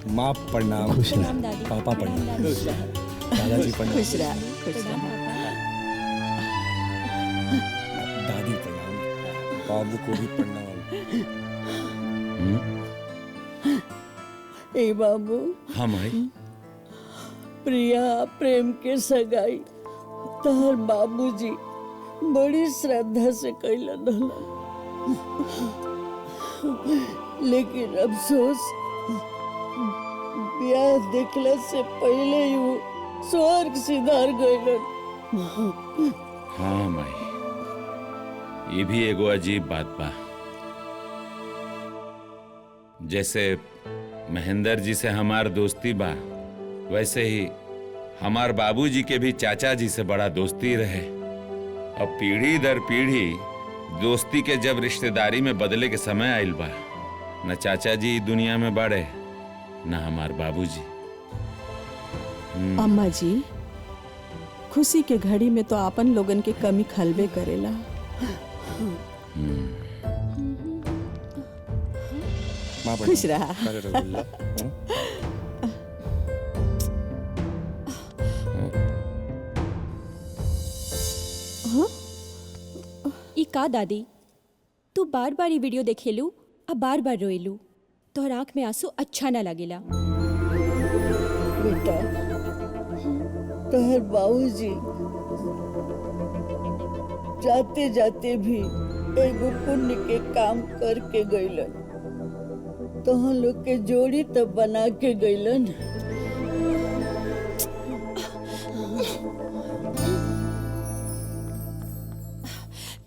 माँ प्रणाम। खुश रह। पापा प्रणाम। दादाजी प्रणाम। खुश रह, खुश रह। दादी प्रणाम। बाबू को भी प्रणाम। ए बाबू। हाँ माई। प्रिया प्रेम के सगाई तहर बाबूजी बड़ी श्रद्धा से कैलन रहलन, लेकिन अफसोस ब्याह देखला से पहले ही वो स्वर्ग सिधार गइलन। हाँ माई, ये भी एगो अजीब बात बा। जैसे महेंद्र जी से हमार दोस्ती बा, वैसे ही हमार बाबूजी के भी चाचा जी से बड़ा दोस्ती रहे। अब पीढ़ी दर पीढ़ी दोस्ती के जब रिश्तेदारी में बदले के समय आइल बा, न चाचा जी दुनिया में बड़े न हमार बाबूजी। अम्मा जी, खुशी के घड़ी में तो आपन लोगन के कमी खलबे करेला। खुश रहा। ई का दादी, तू बार बार ये वीडियो देखेलू अब बार बार रोएलू, तोहर आंख में आंसू अच्छा ना लगेला। बेटा, तहर बाबूजी जाते जाते भी एगो पुण्य के काम करके गइलन, तोहन लोग के जोड़ी तो बना के गइलन।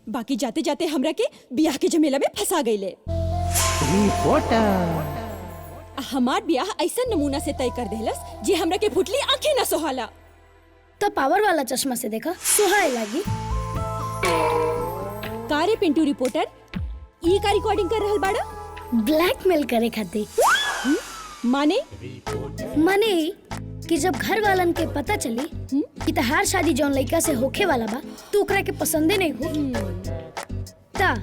बाकी जाते जाते हमरा के ब्याह के झमेला में फंसा गईले। हमार ब्याह ऐसा नमूना से तय कर देहलस जे हमरा के फुटली आंखें न सोहाला। तो पावर वाला चश्मा से देखा सुहाए लागी। कारे पिंटू रिपोर्टर, ई का रिकॉर्डिंग कर रहल बाड़ा? ब्लैकमेल करे खातिर। माने कि जब घर वालन के पता चली कि तहार शादी जौन लड़का से होखे वाला बा, तू ओकरा के पसंदे नहीं हो, ता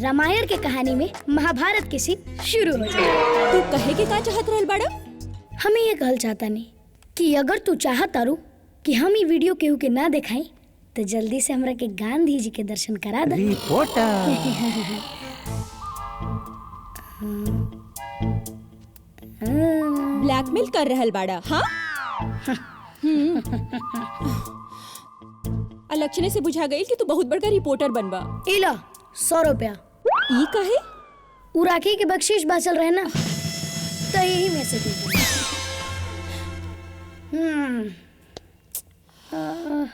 रामायण के कहानी में महाभारत के सीन शुरू हो जाए। तू कहे के का चाहत रहल बाड़ा? हमें ये कहल चाहता नहीं कि अगर तू चाहत तारू कि हम ये वीडियो केहू के ना दिखाई, तो जल्दी से हमरा के गांधी जी के दर्शन करा दे। ब्लैकमेल कर रहल बाड़ा? हाँ। अलक्षणे से बुझा गई कि तू बहुत बड़का रिपोर्टर बनबा। इला 100 रुपया। ई काहे? उ राखी के बख्शीश बाचल रहे ना, तो यही में से दी।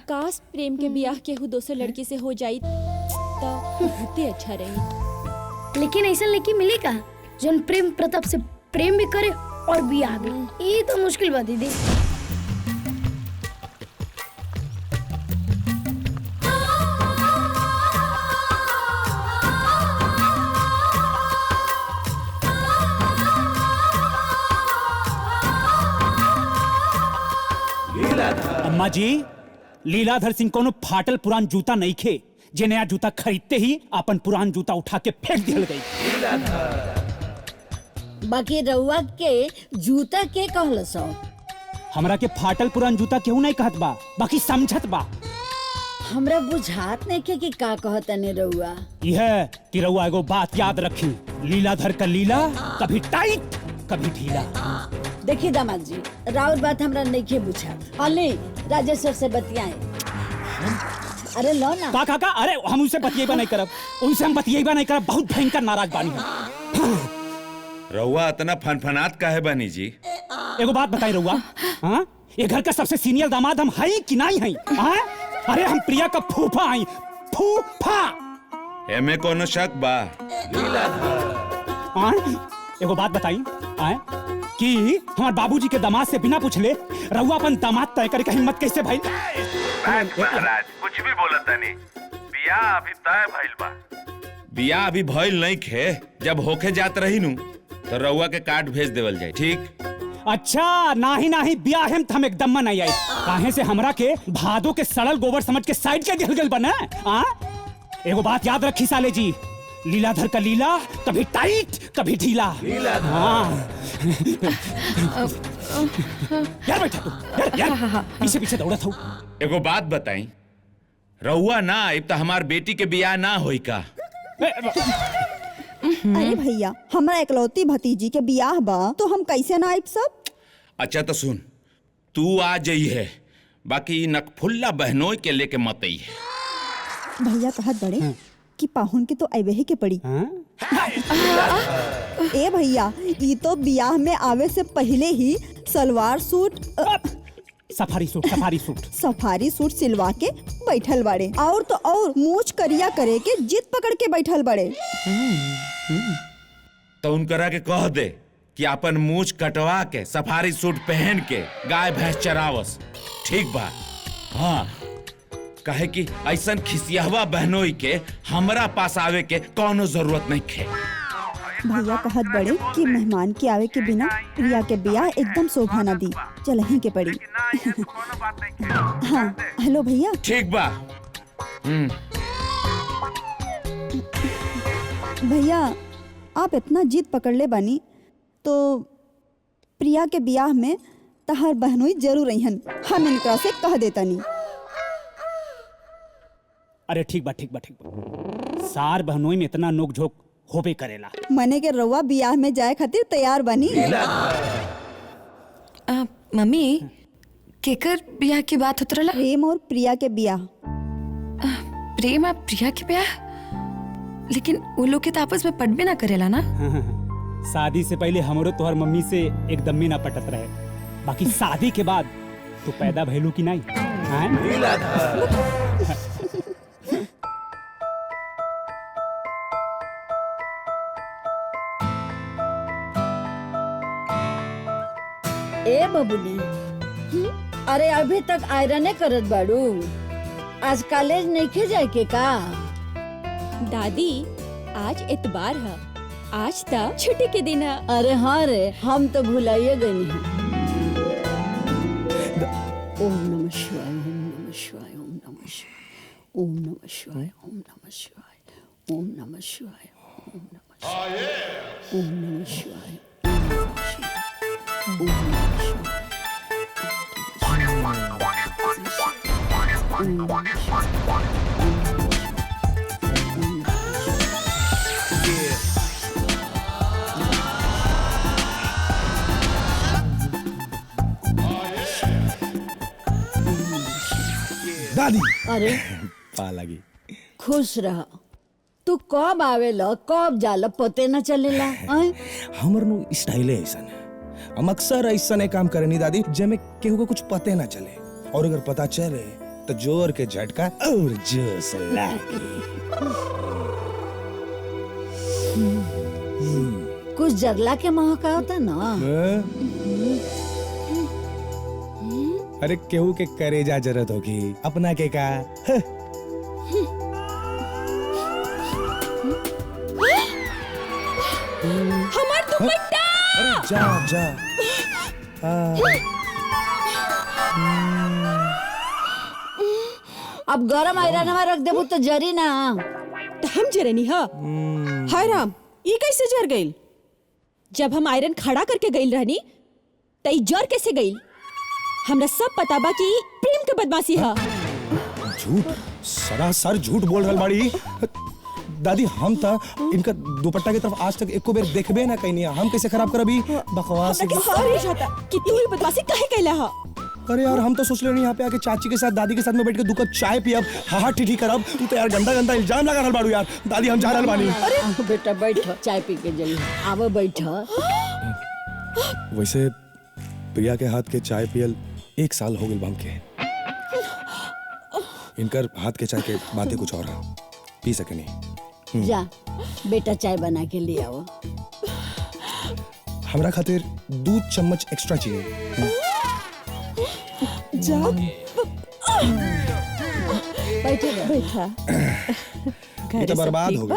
काश प्रेम के ब्याह केहू दोसर लड़की से हो जाई तो बहुते अच्छा रही। लेकिन ऐसा लड़की मिली का जोन प्रेम प्रताप से प्रेम भी करे और ब्याह भी? ये तो मुश्किल बात दीदी। अम्मा जी, लीलाधर सिंह कोनो फाटल पुरान जूता नहीं खे जे नया जूता खरीदते ही अपन पुरान जूता उठा के फेंक दिल गई। बाकी रउआ के जूता के कहलस? हमरा के फाटल पुरान जूता केहू नहीं कहत बा, बाकी समझत बा। हमरा बुझात नहीं के कि का कहतने रउआ। यह कि रउआ एगो बात याद रखी, लीलाधर का लीला कभी टाइट कभी ढीला। देखिए दामाद जी, राउत बात हमरा नहीं के बुझा। अले राजेश्वर से बतियाए। अरे लो ना। का अरे हम उनसे बतियेबा नहीं करब, उनसे हम बतियेबा नहीं करब, बहुत भयंकर नाराज बानी हम। रउआ इतना फनफनात काहे बानी जी? एगो बात बताई रउआ, हाँ? ये घर का सबसे सीनियर दामाद हम हई कि नहीं हई? हाँ? अरे हम प्रिया का फूफा हई, फूफा। एमे कोनो शक बा? हाँ? एगो बात बताई, हाँ? कि हमार बाबूजी के दामाद से बिना पूछले रउआ अपन दामाद तय करे का हिम्मत कैसे भाई? महाराज कुछ भी बोलत नहीं, बियाह अभी तय भइल बा। बियाह अभी भइल नहीं खे, जब होके जात रही नु तो रउआ के कार्ड भेज देवल जाए, ठीक? अच्छा, नाही बियाह हम एकदम नहीं आई। काहे से हमरा के भादो के सड़ल गोबर समझ के साइड के दिल गल बना। एगो बात याद रखी साले जी, लीलाधर का लीला कभी टाइट कभी ढीला हाँ यार बैठा तू यार पीछे पीछे दौड़ा था। एगो बात बताई, रहुआ ना अब तो हमार बेटी के बियाह ना होई का? अरे भैया हमरा एकलौती भतीजी के बियाह बा तो हम कैसे ना आइब सब। अच्छा तो सुन, तू आ जाई है, बाकी नकफुल्ला बहनों के लेके मत आई है। भैया कहत बड़े कि पाहुन के तो अबे ही के पड़ी। ए भैया ये तो बियाह में आवे से पहले ही सलवार सूट सफारी सूट सिलवा के बैठल बड़े और तो और मूछ करिया करे के जिद पकड़ के बैठल बड़े। तो उनकरा के कह दे कि अपन मूछ कटवा के सफारी सूट पहन के गाय भैंस चरावस, ठीक बा? हाँ, कहे कि ऐसन खिसियावा बहनोई के हमरा पास आवे के कोनो जरूरत नहीं है। भैया कहत बड़े कि मेहमान के आवे के बिना प्रिया के बियाह एकदम शोभा न दी, चलही के पड़ी। हाँ हेलो भैया। ठीक बा। भैया आप इतना जिद पकड़ ले बानी तो प्रिया के बियाह में तहार बहनोई जरूर रहीहन, हम इनकरा से कह देतानी। अरे ठीक बा सार बहनोई में इतना नोक झोंक होबे करेला। मने के रउआ बियाह में जाए खातिर तैयार बनी। मम्मी केकर बियाह की बात होत रहला? प्रेम और प्रिया के बियाह। प्रेम और प्रिया के बियाह? लेकिन वो लोग के तो आपस में पटबे ना करेला ना? शादी से पहले हमरो तोहर मम्मी से एकदम में ना पटत रहे, बाकी शादी के बाद तो पैदा भइलू की नहीं? ए बबुनी, अरे अभी तक आयरने करत बाड़ू, आज कॉलेज नहीं जाए के का? दादी आज इतबार है, आज तक छुट्टी के दिन है। अरे हाँ रे, हम तो भुलाइए गई हैं। ओम नमः शिवाय, ओम नमः शिवाय, ओम नमः शिवाय, ओम नमः शिवाय, ओम नमः शिवाय, ओम नमः शिवाय, ओम नमः शिवाय, ओम नमः शिवाय, ओम नमः शिवाय। दादी अरे पा लगी। खुश रह, तू कब आवेला कब जाला पते न चलेला। हमर नु स्टाइल ऐसन है, हम अक्सर ऐसा काम करनी दादी जेमे केहू को कुछ पते ना चले, और अगर पता चले तो जोर के झटका और जोश लागे। कुछ जगला के महका होता ना। अरे केहू के करेजा जरूरत होगी, अपना के का। हमार दुपट्टा। अरे जा अब गरम आयरन में रख देबू तो जरी ना। तो हम जरनी हा। हाय राम, ये कैसे जर गई? जब हम आयरन खड़ा करके गई रहनी तई जर कैसे गई? हमरा सब पता बा कि प्रेम के बदमाशी है। झूठ, सरासर झूठ बोल रहा बाड़ी दादी। हम तो इनका दुपट्टा की तरफ आज तक एको बेर देखबे ना कहीं। हम कैसे खराब करबी? बकवास कि तू ही बदमाशी काहे कैला हा? अरे यार हम तो सोच रहे यहाँ पे आके चाची के साथ दादी के साथ में बैठ के 2 कप चाय पियब, हाहा ठीठी करब। तू तो यार गंदा गंदा इल्जाम लगा रहल बाड़ू यार। दादी हम जा रहल बानी। अरे बेटा बैठ, चाय पी के जल्दी आवा बैठ। वैसे प्रिया के हाथ के चाय पियल 1 साल हो गए बम के। इनकर हाथ के चाय के बातें कुछ और है, पी सके नहीं। जा बेटा चाय बना के ले आओ। हमरा खातिर 2 चम्मच एक्स्ट्रा चाहिए। जा बैठा ये तो बर्बाद हो गई।